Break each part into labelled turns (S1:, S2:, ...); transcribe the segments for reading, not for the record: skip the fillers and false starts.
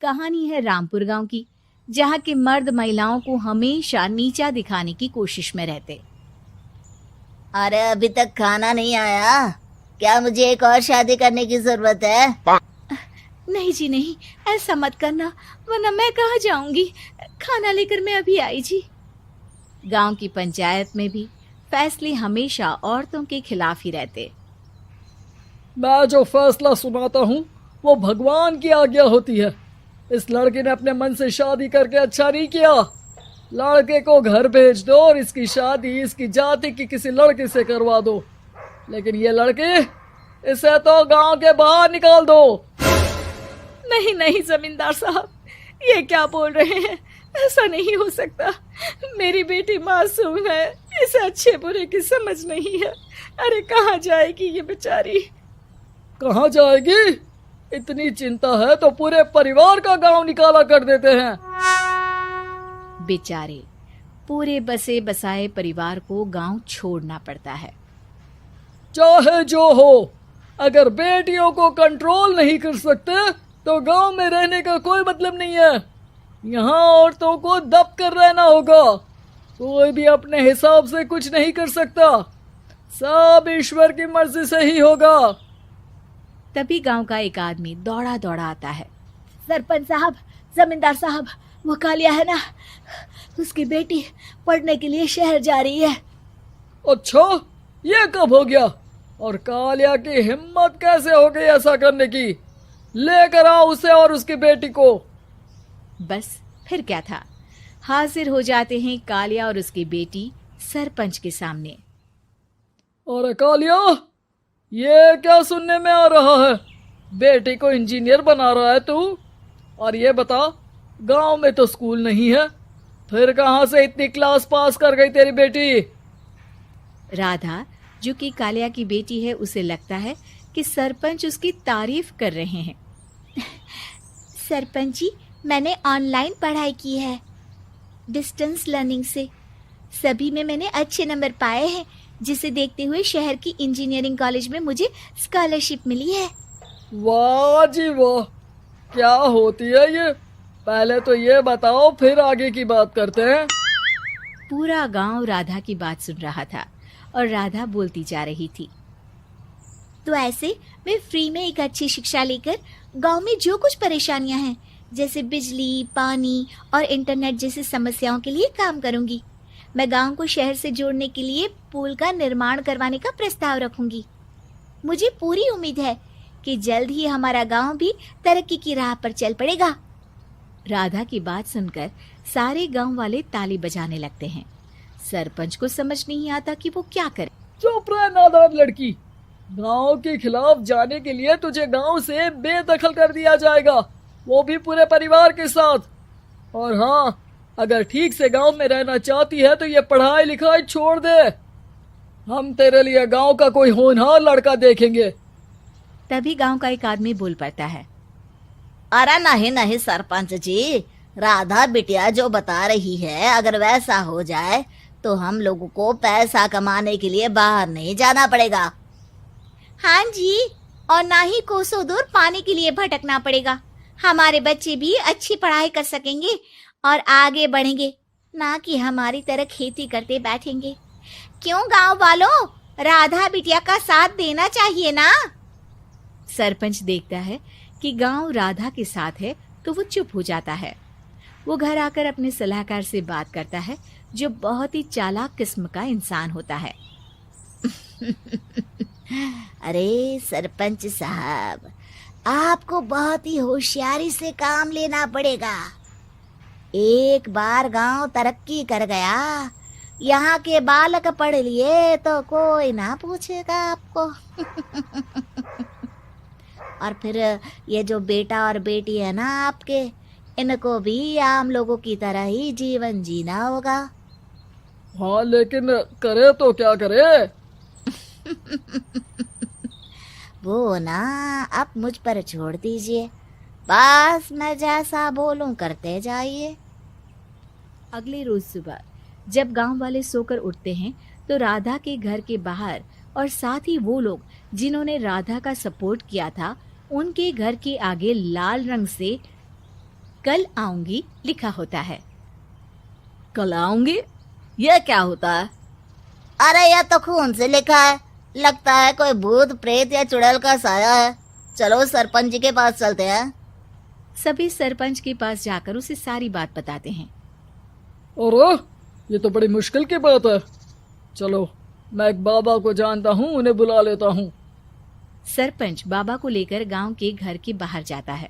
S1: कहानी है रामपुर गांव की, जहां के मर्द महिलाओं को हमेशा नीचा दिखाने की कोशिश में रहते।
S2: अरे अभी तक खाना नहीं आया क्या? मुझे एक और शादी करने की जरूरत है।
S1: नहीं जी नहीं, ऐसा मत करना, वरना मैं कहाँ जाऊंगी। खाना लेकर मैं अभी आई जी। गांव की पंचायत में भी फैसले हमेशा औरतों के खिलाफ ही रहते।
S3: मैं जो फैसला सुनाता हूँ वो भगवान की आज्ञा होती है। इस लड़के ने अपने मन से शादी करके अच्छा नहीं किया। लड़के को घर भेज दो और इसकी शादी इसकी जाति की किसी लड़के से करवा दो, लेकिन ये लड़की, इसे तो गांव के बाहर निकाल दो।
S1: नहीं नहीं जमींदार साहब, ये क्या बोल रहे हैं? ऐसा नहीं हो सकता। मेरी बेटी मासूम है, इसे अच्छे बुरे की समझ नहीं है। अरे कहाँ जाएगी ये बेचारी?
S3: कहाँ जाएगी? इतनी चिंता है तो पूरे परिवार का गांव निकाला कर देते हैं।
S1: बेचारे पूरे बसे बसाए परिवार को गांव छोड़ना पड़ता है।
S3: चाहे जो हो, अगर बेटियों को कंट्रोल नहीं कर सकते तो गांव में रहने का कोई मतलब नहीं है। यहाँ औरतों को दब कर रहना होगा। कोई भी अपने हिसाब से कुछ नहीं कर सकता, सब ईश्वर की मर्जी से ही होगा।
S1: तभी गांव का एक आदमी दौड़ा दौड़ा आता है। सरपंच साहब, जमींदार साहब, वो कालिया है ना, उसकी बेटी पढ़ने के लिए शहर जा रही है।
S3: अच्छा, ये कब हो गया? और कालिया की हिम्मत कैसे हो गई ऐसा करने की? लेकर आओ उसे और उसकी बेटी को।
S1: बस फिर क्या था, हाजिर हो जाते हैं कालिया और उसकी बेटी सरपंच के सामने।
S3: अरे कालिया, ये क्या सुनने में आ रहा है? बेटी को इंजीनियर बना रहा है तू? और ये बता, गांव में तो स्कूल नहीं है, फिर कहां से इतनी क्लास पास कर गई तेरी बेटी?
S1: राधा, जो कि कालिया की बेटी है, उसे लगता है कि सरपंच उसकी तारीफ कर रहे हैं। सरपंच जी, मैंने ऑनलाइन पढ़ाई की है, डिस्टेंस लर्निंग से। सभी में मैंने अच्छे नंबर पाए हैं, जिसे देखते हुए शहर की इंजीनियरिंग कॉलेज में मुझे स्कॉलरशिप मिली है।
S3: वाह जी वाह, क्या होती है ये? पहले तो ये बताओ, फिर आगे की बात करते हैं।
S1: पूरा गांव राधा की बात सुन रहा था और राधा बोलती जा रही थी। तो ऐसे मैं फ्री में एक अच्छी शिक्षा लेकर गांव में जो कुछ परेशानियां हैं, जैसे बिजली, पानी और इंटरनेट जैसी समस्याओं के लिए काम करूंगी। मैं गांव को शहर से जोड़ने के लिए पुल का निर्माण करवाने का प्रस्ताव रखूंगी। मुझे पूरी उम्मीद है कि जल्द ही हमारा गांव भी तरक्की की राह पर चल पड़ेगा। राधा की बात सुनकर सारे गांव वाले ताली बजाने लगते हैं। सरपंच को समझ नहीं आता कि वो क्या करे।
S3: चुप रह नादान लड़की, गांव के खिलाफ जाने के लिए तुझे गांव से बेदखल कर दिया जाएगा, वो भी पूरे परिवार के साथ। और हाँ, अगर ठीक से गांव में रहना चाहती है तो ये पढ़ाई लिखाई छोड़ दे। हम तेरे लिए गांव का कोई होनहार लड़का देखेंगे।
S1: तभी गांव का एक आदमी बोल पड़ता है।
S2: अरे नहीं नहीं सरपंच जी, राधा बिटिया जो बता रही है, अगर वैसा हो जाए तो हम लोगों को पैसा कमाने के लिए बाहर नहीं जाना पड़ेगा। हाँ जी, और ना ही कोसों दूर पानी के लिए भटकना पड़ेगा। हमारे बच्चे भी अच्छी पढ़ाई कर सकेंगे और आगे बढ़ेंगे, ना कि हमारी तरह खेती करते बैठेंगे। क्यों गांव वालों, राधा बिटिया का साथ देना चाहिए ना।
S1: सरपंच देखता है कि गांव राधा के साथ है तो वो चुप हो जाता है। वो घर आकर अपने सलाहकार से बात करता है, जो बहुत ही चालाक किस्म का इंसान होता है।
S2: अरे सरपंच साहब, आपको बहुत ही होशियारी से काम लेना पड़ेगा। एक बार गांव तरक्की कर गया, यहाँ के बालक पढ़ लिए तो कोई ना पूछेगा आपको। और फिर ये जो बेटा और बेटी है ना आपके, इनको भी आम लोगों की तरह ही जीवन जीना होगा।
S3: हाँ, लेकिन करे तो क्या करे?
S2: वो ना आप मुझ पर छोड़ दीजिए, बस मैं जैसा बोलूं करते जाइए।
S1: अगले रोज सुबह जब गांव वाले सोकर उठते हैं तो राधा के घर के बाहर और साथ ही वो लोग जिन्होंने राधा का सपोर्ट किया था, उनके घर के आगे लाल रंग से कल आऊंगी लिखा होता है।
S2: कल आऊंगी, यह क्या होता है? अरे यह तो खून से लिखा है, लगता है कोई भूत प्रेत या चुड़ैल का साया है। चलो सरपंच जी के पास चलते हैं।
S1: सभी सरपंच के पास जाकर उसे सारी बात बताते हैं।
S3: अरे ये तो बड़ी मुश्किल की बात है। चलो मैं एक बाबा को जानता हूँ, उन्हें बुला लेता हूँ।
S1: सरपंच बाबा को लेकर गांव के घर के बाहर जाता है।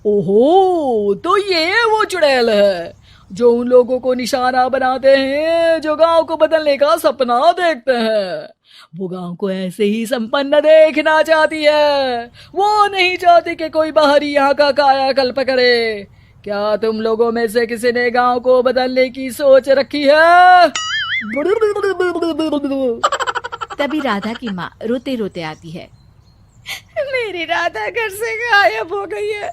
S3: ओहो, तो ये वो चुड़ैल है जो उन लोगों को निशाना बनाते हैं जो गांव को बदलने का सपना देखते हैं। वो गांव को ऐसे ही संपन्न देखना चाहती है, वो नहीं चाहती कि कोई बाहरी यहाँ का कायाकल्प करे। क्या तुम लोगों में से किसी ने गांव को बदलने की सोच रखी है?
S1: तभी राधा की माँ रोते रोते आती है। मेरी राधा घर से गायब हो गई है।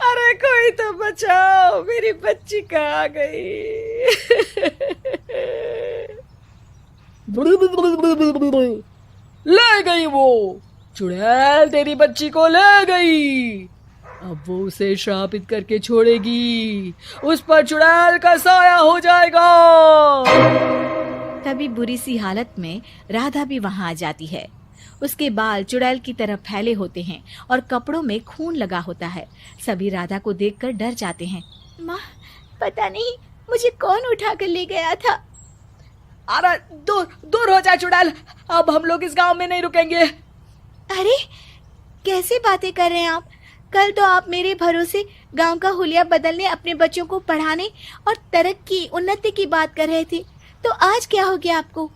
S1: अरे कोई तो बचाओ, मेरी बच्ची कहाँ गई?
S3: ले गई वो चुड़ैल, तेरी बच्ची को ले गई। अब वो उसे श्रापित करके छोड़ेगी, उस पर चुड़ैल का साया हो जाएगा।
S1: तभी बुरी सी हालत में राधा भी वहां आ जाती है। उसके बाल चुड़ैल की तरह फैले होते हैं और कपड़ों में खून लगा होता है। सभी राधा को देखकर डर जाते हैं। माँ, पता नहीं मुझे कौन उठा कर ले गया था।
S3: अरे दूर दूर हो जा चुड़ैल, अब हम लोग इस गांव में नहीं रुकेंगे।
S1: अरे कैसी बातें कर रहे हैं आप? कल तो आप मेरे भरोसे गांव का हुलिया बदलने, अपने बच्चों को पढ़ाने और तरक्की उन्नति की बात कर रहे थे, तो आज क्या हो गया आपको?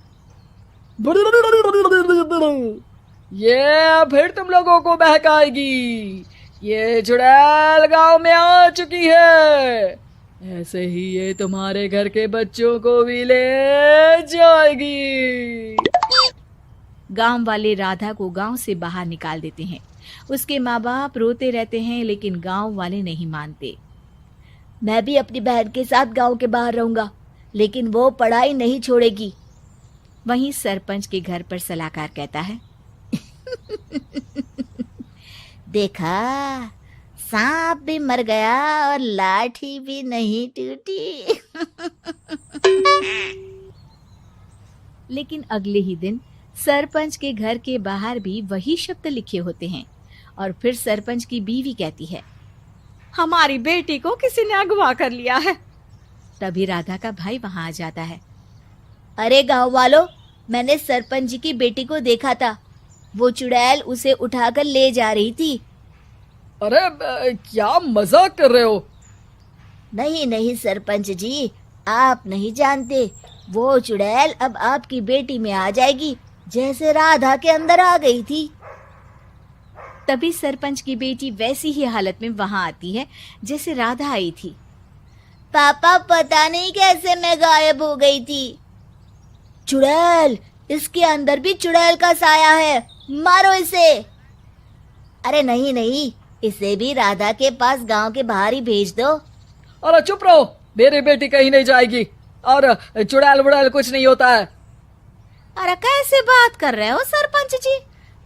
S3: ये फिर तुम लोगों को बहकाएगी। ये चुड़ैल गांव में आ चुकी है, ऐसे ही ये तुम्हारे घर के बच्चों को भी ले जाएगी।
S1: गांव वाले राधा को गांव से बाहर निकाल देते हैं। उसके माँ बाप रोते रहते हैं, लेकिन गांव वाले नहीं मानते।
S2: मैं भी अपनी बहन के साथ गांव के बाहर रहूंगा, लेकिन वो पढ़ाई नहीं छोड़ेगी।
S1: वहीं सरपंच के घर पर सलाहकार कहता है।
S2: देखा, सांप भी मर गया और लाठी भी नहीं टूटी।
S1: लेकिन अगले ही दिन सरपंच के घर के बाहर भी वही शब्द लिखे होते हैं। और फिर सरपंच की बीवी कहती है, हमारी बेटी को किसी ने अगवा कर लिया है। तभी राधा का भाई वहां आ जाता है।
S2: अरे गांव वालों, मैंने सरपंच जी की बेटी को देखा था। वो चुड़ैल उसे उठाकर ले जा रही थी।
S3: अरे क्या मजाक कर रहे हो?
S2: नहीं नहीं सरपंच जी, आप नहीं जानते। वो चुड़ैल अब आपकी बेटी में आ जाएगी, जैसे राधा के अंदर आ गई थी।
S1: तभी सरपंच की बेटी वैसी ही हालत में वहां आती है जैसे राधा आई थी।
S2: पापा, पता नहीं कैसे मैं गायब हो गई थी। चुड़ैल, इसके अंदर भी चुड़ैल का साया है, मारो इसे। अरे नहीं नहीं, इसे भी राधा के पास गांव के बाहर ही भेज दो।
S3: अरे चुप रहो, मेरी बेटी कहीं नहीं जाएगी और चुड़ैल वुड़ैल कुछ नहीं होता है।
S1: अरे कैसे बात कर रहे हो सरपंच जी?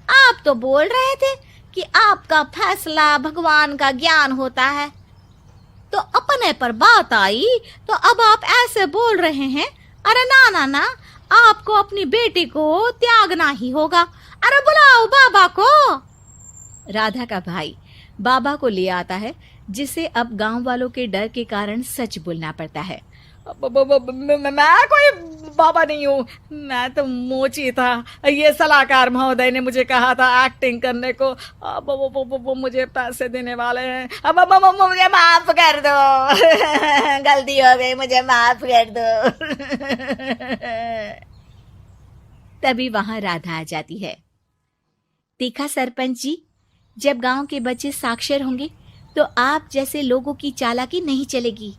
S1: आप तो बोल रहे थे कि आपका फैसला भगवान का ज्ञान होता है, तो अपने पर बात आई तो अब आप ऐसे बोल रहे हैं। अरे ना ना ना, आपको अपनी बेटी को त्यागना ही होगा। अरे बुलाओ बाबा को। राधा का भाई बाबा को ले आता है, जिसे अब गांव वालों के डर के कारण सच बोलना पड़ता है।
S3: मैं कोई बाबा नहीं हूँ, मैं तो मोची था। ये सलाहकार महोदय ने मुझे कहा था एक्टिंग करने को। अब वो मुझे पैसे देने वाले हैं। अब मुझे माफ कर दो।
S2: गलती हो गई, मुझे माफ कर दो।
S1: तभी वहां राधा आ जाती है। देखा सरपंच जी, जब गांव के बच्चे साक्षर होंगे तो आप जैसे लोगों की चालाकी नहीं चलेगी।